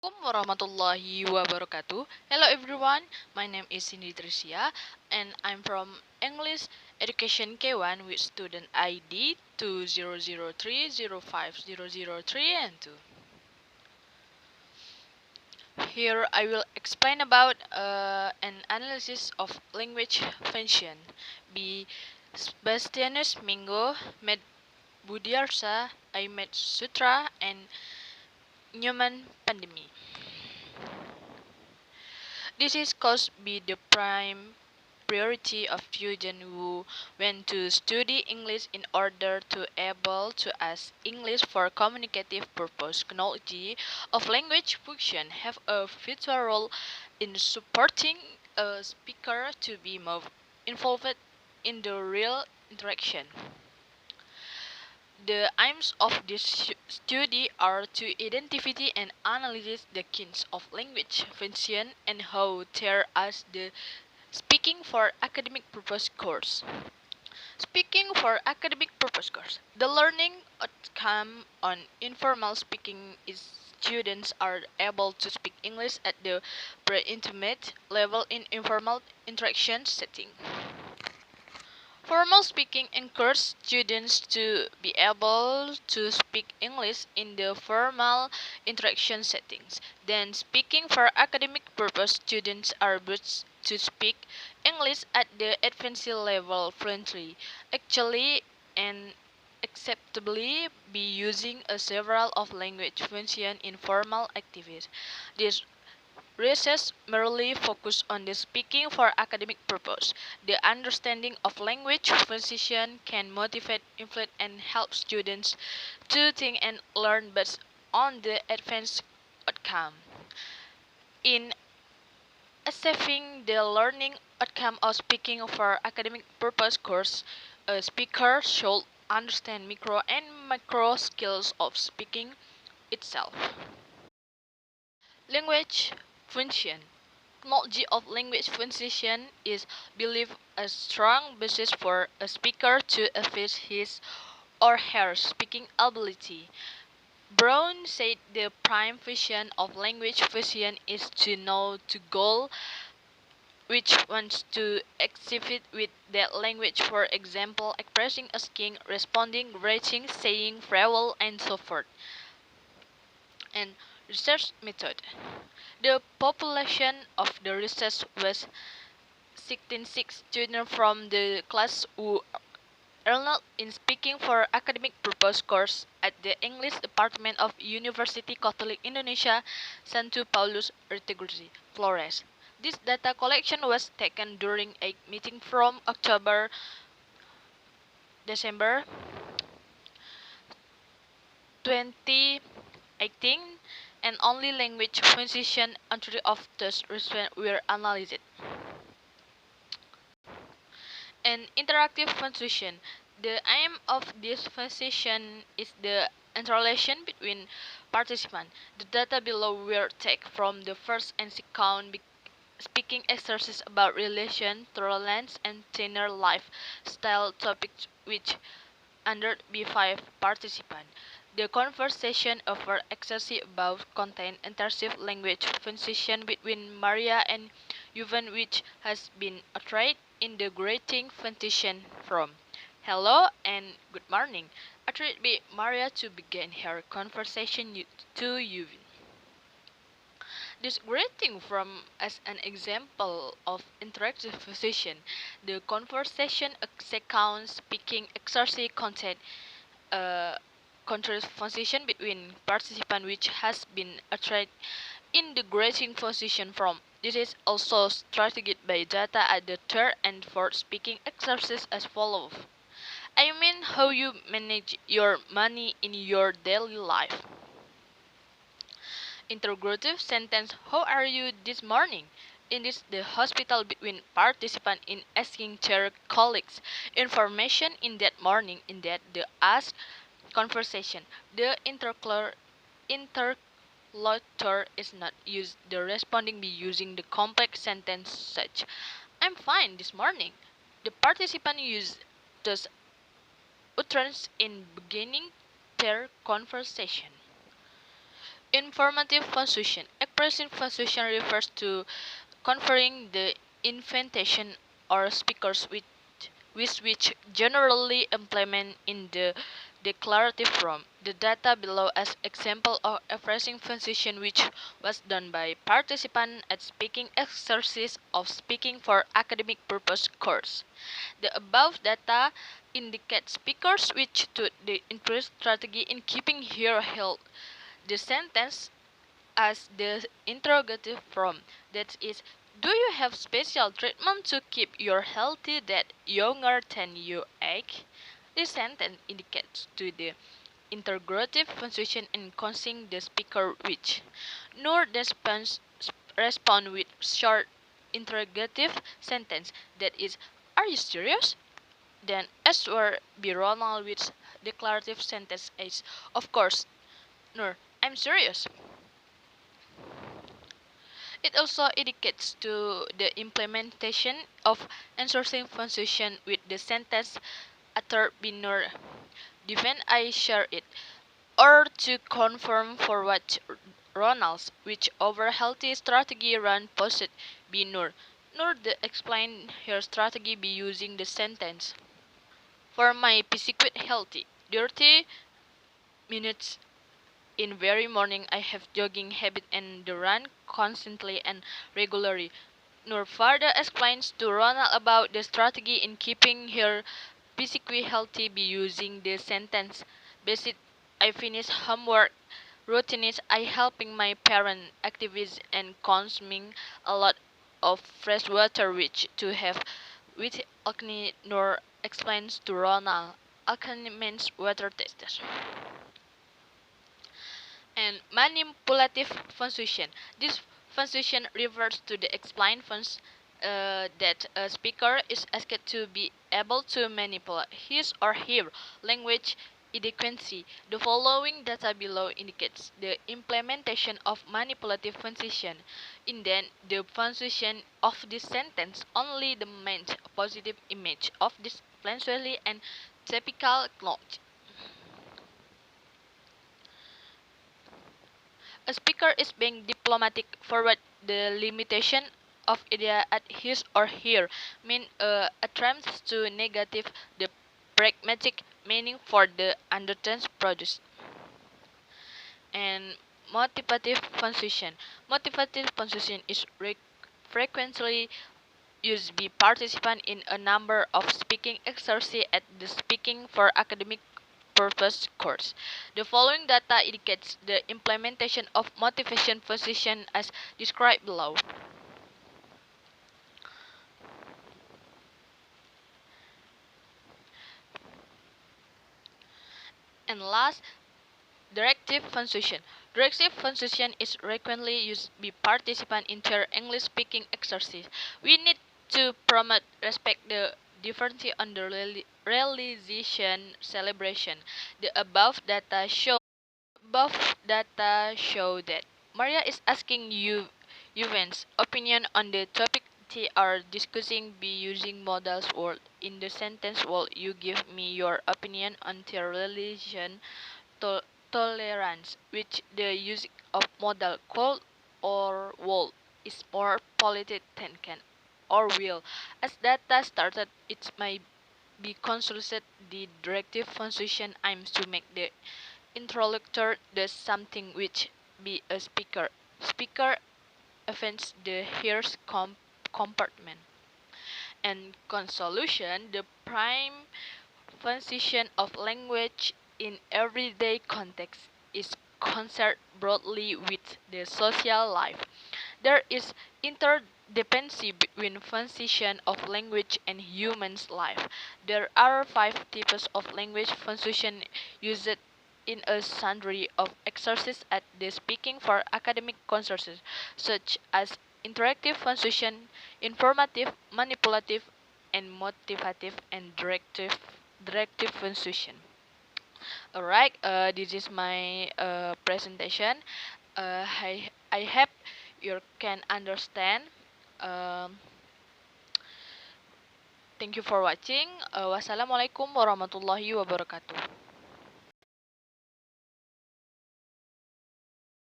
Assalamualaikum warahmatullahi wabarakatuh. Hello everyone, my name is Trisia and I'm from English Education K1 with student ID 2003050003 and 2. Here I will explain about an analysis of language function by Sebastianus Mingo, Med Budiarsa, Ahmed Sutra, and Newman Pandemi. This is caused by the prime priority of students who want to study English in order to able to ask English for communicative purpose. Knowledge of language function have a vital role in supporting a speaker to be more involved in the real interaction. The aims of this study are to identify and analyze the kinds of language function and how they as the speaking for academic purpose course. Speaking for academic purpose course. The learning outcome on informal speaking is students are able to speak English at the pre-intermediate level in informal interaction setting. Formal speaking encourages students to be able to speak English in the formal interaction settings. Then, speaking for academic purpose, students are able to speak English at the advanced level fluently, actually and acceptably be using a several of language function in formal activities. This research merely focus on the speaking for academic purpose. The understanding of language function can motivate, influence, and help students to think and learn based on the advanced outcome. In assessing the learning outcome of speaking for academic purpose course, a speaker should understand micro and macro skills of speaking itself. Language function. Knowledge of language function is believed a strong basis for a speaker to assess his or her speaking ability. Brown said the prime function of language function is to know the goal which wants to exhibit with that language, for example, expressing, asking, responding, writing, saying, farewell, and so forth. And research method. The population of the research was 166 students from the class who enrolled in speaking for academic purpose course at the English Department of University Catholic Indonesia, Santo Paulus Retegursi, Flores. This data collection was taken during a meeting from October December 2018 and only language function and three of those respondents were analyzed. An interactive function. The aim of this function is the interaction between participants. The data below were taken from the first and second speaking exercise about relation, tolerance, and tenor lifestyle topics which under B5 participants. The conversation over exercise about content intensive language function between Maria and Yuvan which has been portrayed in the greeting function from hello and good morning. Attribute by Maria to begin her conversation to Yuvan. This greeting from as an example of interactive function. The conversation account speaking exercise content conversation between participants which has been attracted in the greeting position from. This is also strategized by data at the third and fourth speaking exercise as follows. I mean how you manage your money in your daily life. Interrogative sentence. How are you this morning? In this the hospital between participant in asking their colleagues information in that morning in that the asked conversation. The interlocutor is not used the responding be using the complex sentence such I'm fine this morning. The participant use those utterance in beginning their conversation. Informative punctuation. Expressive punctuation refers to conferring the invitation or speakers with which generally implement in the declarative form. The data below as example of expressing punctuation which was done by participant at speaking exercise of speaking for academic purpose course. The above data indicate speakers which to the interest strategy in keeping here held the sentence as the interrogative form. That is, do you have special treatment to keep your healthy that younger than you age? This sentence indicates to the interrogative position encompassing the speaker which. Nor the respond with short interrogative sentence that is, are you serious? Then S or be Ronald with declarative sentence is, of course, Nor, I'm serious. It also indicates to the implementation of enforcing function with the sentence after binary defend I share it, or to confirm for what Ronalds, which over healthy strategy run posted binary, nor the explain her strategy be using the sentence. For my physique healthy, 30 minutes in very morning I have jogging habit and the run constantly and regularly. Nor further explains to Ronald about the strategy in keeping her physically healthy by using the sentence. Basic I finish homework routines I helping my parent activities and consuming a lot of fresh water which to have which Alkane nor explains to Ronald. Alkane means water tester and manipulative function. This function refers to the explained function that a speaker is asked to be able to manipulate his or her language adequacy. The following data below indicates the implementation of manipulative function. In then, the function of this sentence only the main positive image of this fluently and typical knowledge. A speaker is being diplomatic forward the limitation of idea at his or her mean attempts to negative the pragmatic meaning for the undertones produced. And motivative function. Motivative function is frequently used by participants in a number of speaking exercises at the speaking for academic purpose course. The following data indicates the implementation of motivation position as described below. And last, directive function. Directive function is frequently used by participants in their English speaking exercise. We need to promote respect the difference on the realization celebration. The above data show that Maria is asking you Juven's opinion on the topic they are discussing by using modals word. In the sentence, will you give me your opinion on the religion to- tolerance, which the use of modal could or would is more polite than can or will. As data started, it may be consulted the directive function aims to make the interlocutor does something which be a speaker. Speaker offends the hearer's compartment. And consolution, the prime function of language in everyday context is concerned broadly with the social life. There is interdependency between function of language and human's life. There are 5 types of language function used in a sundry of exercises at the speaking for academic courses, such as interactive function, informative, manipulative, and motivative and directive function. Alright, this is my presentation. I hope you can understand. Um, thank you for watching. Wassalamualaikum warahmatullahi wabarakatuh.